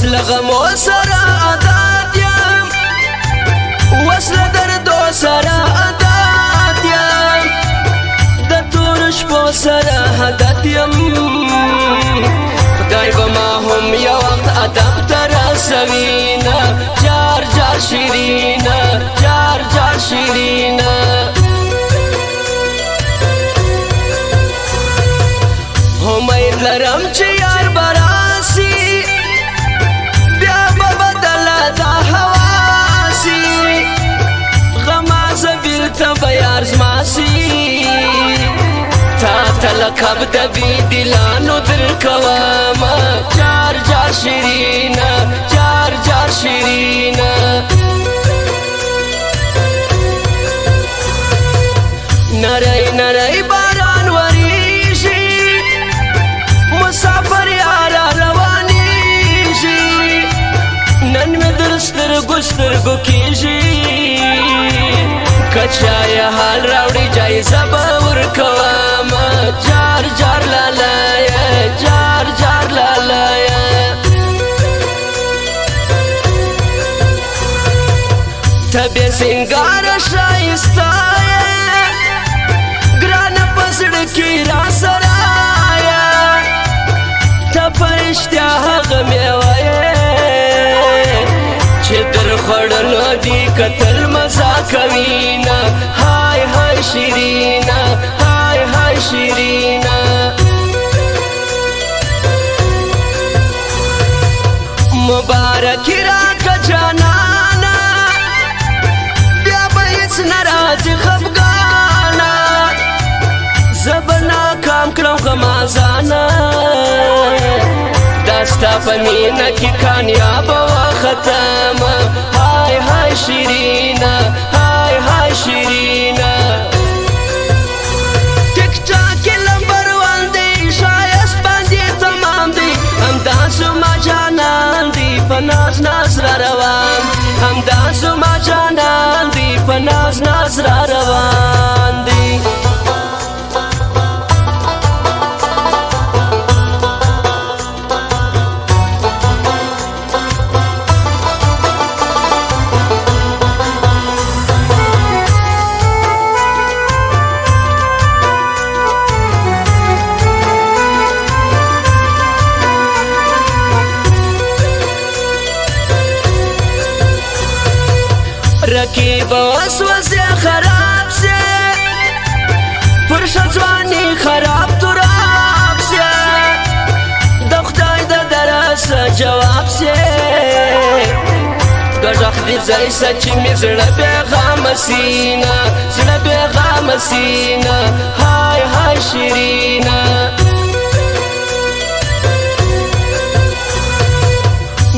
لغمو سره عادت یم وصله دردو سره عادت یم د تورو شپو سره عادت یم خدای به ما هم یو وخت ادب ته رسوینه جار جار شیرینه جار جار شیرینه امید لرم چې یار به راسي بیا به بدله دا هوا سي غمازه بیرته به یار زما سي تا ته لقب د بېدلانو درکومه جار جار شیرینه جار جار شیرینه نری نری باران وریږي مسافر یاره روانېږي نن مې در سترګو سترګو کېږي که چا یې حال راوړي جایزه به ورکومه جار جار لالیه جار جار لالیه ته بې سینګاره ښایسته یې ګرانه په زړه کې را سره یې ته په رښتیا هغه میوه یې چې در خوړلو دې کتل مزه کوینه های های شیرینه های های شیرینه مبارکي راکړه جانانه بیا به هېڅ نه راځي خفګانه زه به ناکام کړم غمازانه دا ستا په مینه کې کامیابه وختمه های های شیرینه های های شیرینه ټیک ټاک کې لمبر وان دی ښایست باندې تمام دی همدا زما جانان دی په ناز ناز را روان همدا زما جانان دی په ناز ناز را روان دی رکیب وسوسه خراب سے پر شځوانی خراب تراب سے د خدای د درس جواب سے غږ دې ځای سچ می زړه پیغام سینا زړه پیغام سینا های های شیرینه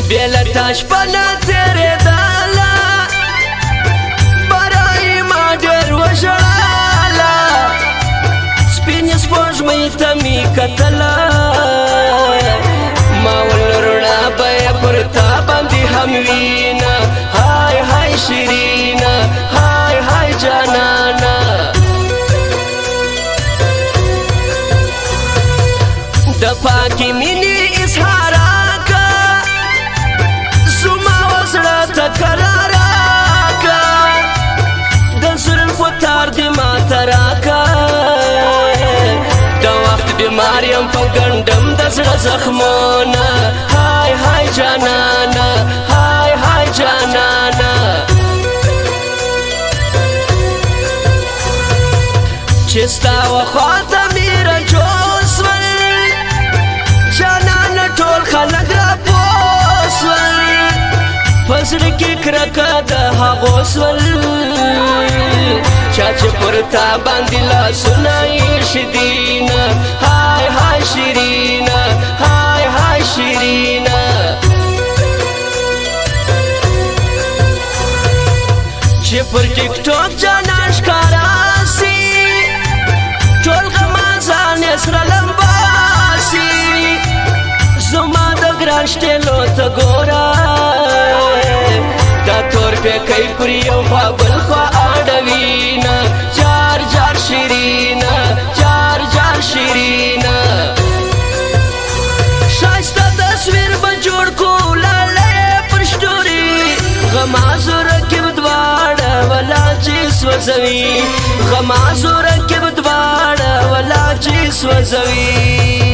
بیل تاش پنه تیرې دالا سپینې سپوږمۍ ته مې کتله ما ول رڼا به یې پر تا باندې هم وینه های های شیرینه های های جانانه د پاکې مینې اظهار راکړه زما و زړه ته قرار راکړه د زلفو تار دې ماته راکړه د وخت بیمار یم په ګنډم د زړه زخمونه های های جانانه های های جانانه چې ستا وخواته مې رجوع سول جانانه ټول خلک راپوه سول په زړه کې کرکه د هغو سول چا چې پر تا باندې لاسونه ایښي دینه های های شیرینه های های شیرینه چې پر ټیک ټاک جانان ښکاره سي ټول غمازان یې سره لمباسي زما د ګران شتلو ته ګوره دا تور پیکی پر یو خوا بل خوا اړوینه جار جار شیرینه جار جار شیرینه ښایسته تصویر به جوړ کو سوځوي غمازو رکب دواړه ولا چې سوځوي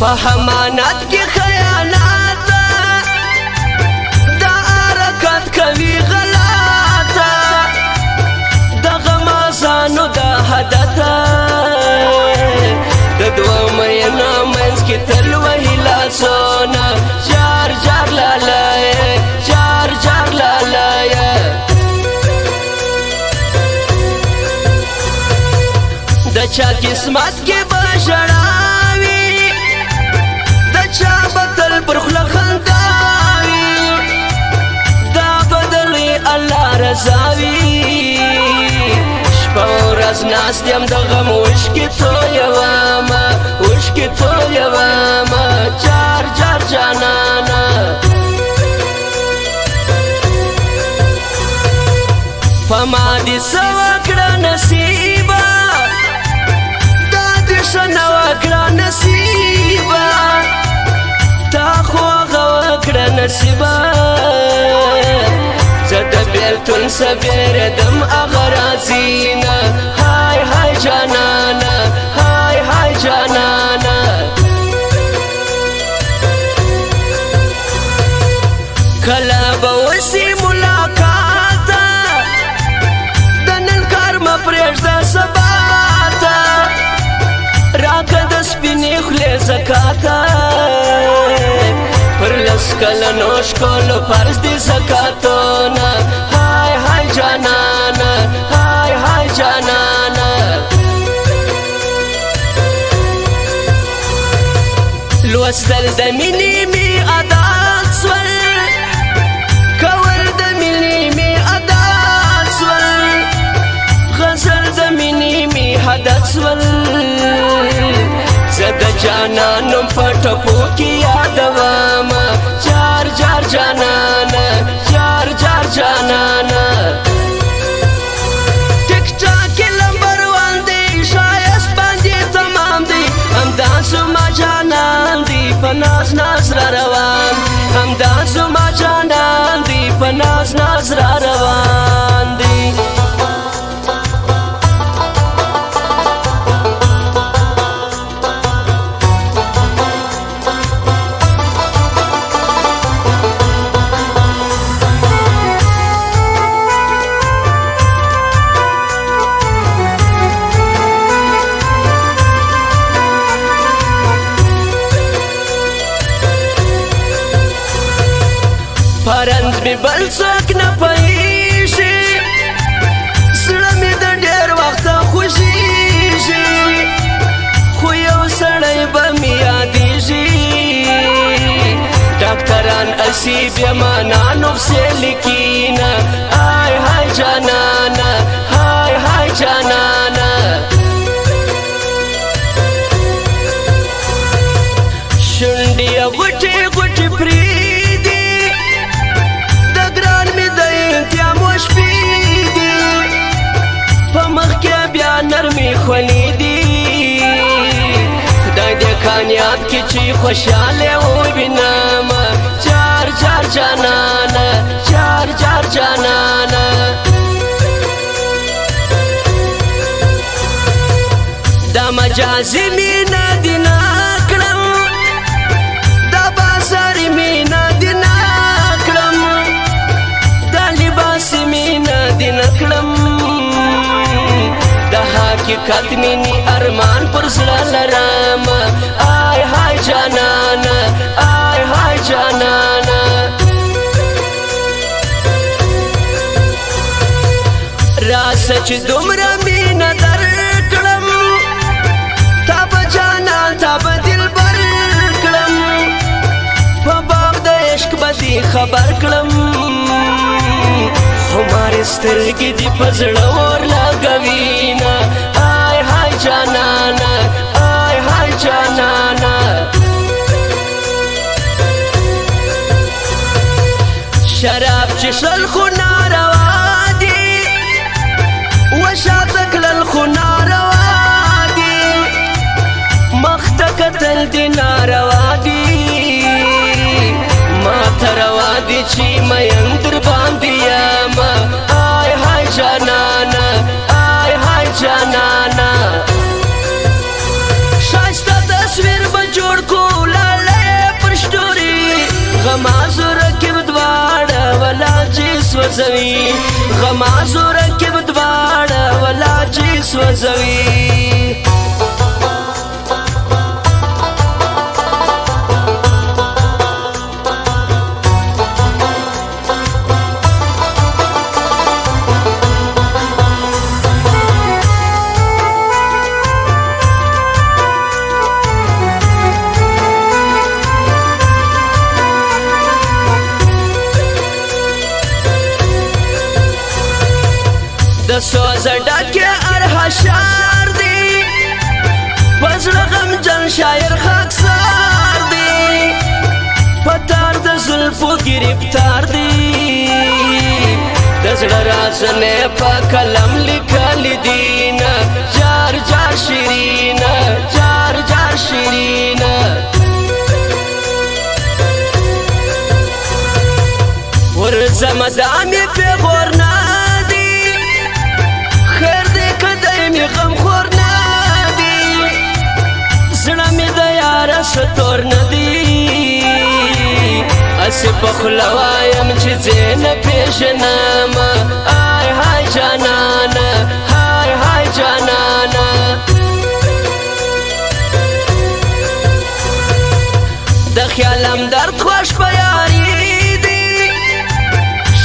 په امانت کې خیانت دا حرکت کوي غلطه د غمازانو د حدت د دوه میینو منځ کې تل وهي لاسونه جار جار لالیه جار جار لالیه د چا قسمت کې به ژړاوي چا بتل پر خلا خنداوي دا بدلي الله رضاوي شپه ورځ ناست یم د غم اوښکې تویومه اوښکې تویومه جار جار جانانه په ما دې څه وکړه نصیبه دا دې ښه نه وکړه نصیبه تا خو هغه وکړه نصیبه زه د بېلتون سبېرېدم هغه راځي نه های های جانانه های های جانانه کله به وسي ملاقات د نن کار مه پرېږده سبا ته راکړه د سپینې خولې زکاته پر لس کلنو ښکلو فرض دي زکاتونه های های جانانه های های جانانه لوستل د مینې مې عادت سول کول د مینې مې عادت سول غزل د مینې مې عادت سول زه د جانانم په ټپو کې یادومه جار جار جانانه جار جار جانانه ټیک ټاک یې لمبر وان دی ښایست باندې تمام دی همدا زما جانان دی په ناز ناز را روان همدا زما جانان دی په ناز ناز را روان دی پرند می بل څوک نه پوهېږي زړه مې د ډېر وخته خوږېږي خو یو سړی به مې یادېږي ډاکټران اسیب یمانه نسخې لیکینه های های جانانه های های جانانه شونډې یې غوټې غوټې پرېږدي نرمی خونی دی خدای دې کامیاب کی چې خوشاله وبینم جار جار جانانه جار جار جانانه دا مجازي مینا دی نکړم دا بازاري مینا دی نکړم دا لباس مینا دی نکړم حقیقت مینی ارمان پر زړه لرم آی های جانانه آی های جانانه راسه چې دومره مینه درکړم تا به جانان تا به دلبر کړم په باب د عشق به دې خبر کړم خمارې سترګې دې په زړه اور لګوینه آی های جانانه چې شل خو ناروا دي وشاته کلل خو ناروا دي مخ ته کتل دي ناروا دي ما ته روا دي چې مین در باندې یم آی های جانانه آی های جانانه ښایسته تصویر به جوړ کو لاله پر شتوري غمازو رکب دواړه ولا چې سوځوي غمازو رکب دواړه ولا چې سوځوي د سوز ډکه ارهشار دی پزړه غمجن شاعر خاکسار دی پتار د زلفو گرفتار دی د زړه رازونه په قلم لیکل دي نه جار جار شیرینه جار جار شیرینه ورځم دامې پیغور نه غم خور ندی زړه مې د یاره ستور ندی اسې په خوله وایم چې ځې نه پېژنم آی های جانانه های های جانانه د خیالم درد خوش په یاري دی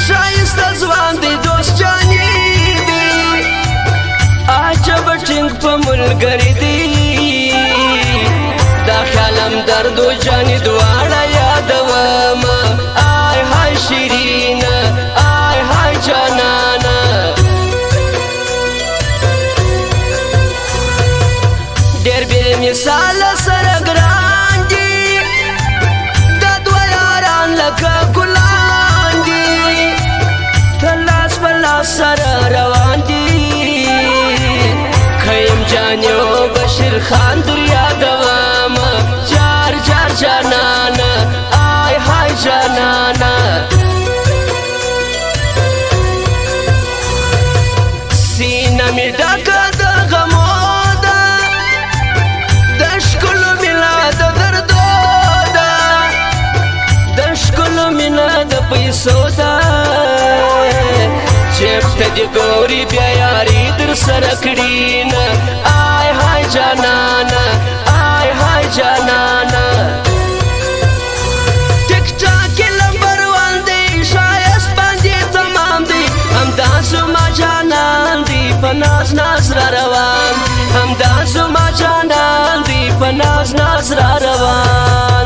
ښایسته ځوان دی دوست جاني عجب ټینګ په ملګری دی دا خیالم درد و جانې دواړه یادوم آی های شیرینه آی های جانانه ډېر بې مثاله سره ګران دي دا دوه یاران لکه ګلان دي د لاس په لاس سره روان دي جانیو بشیر خان در یادوام جار جار جانانا آی های جانانا سینه می ډکه د غمو ده د ښکلو مینه د دردو ده د ښکلو مینه د پیسو ده جیب ته دې ګوري بیا یاري در سره کړي نه آی های جانانه آی های جانانه ټیک ټاک یې لمبر وان دی ښایست باندې تمام دی همدا زما جانان دی په ناز ناز را روان همدا زما جانان دی په ناز ناز را روان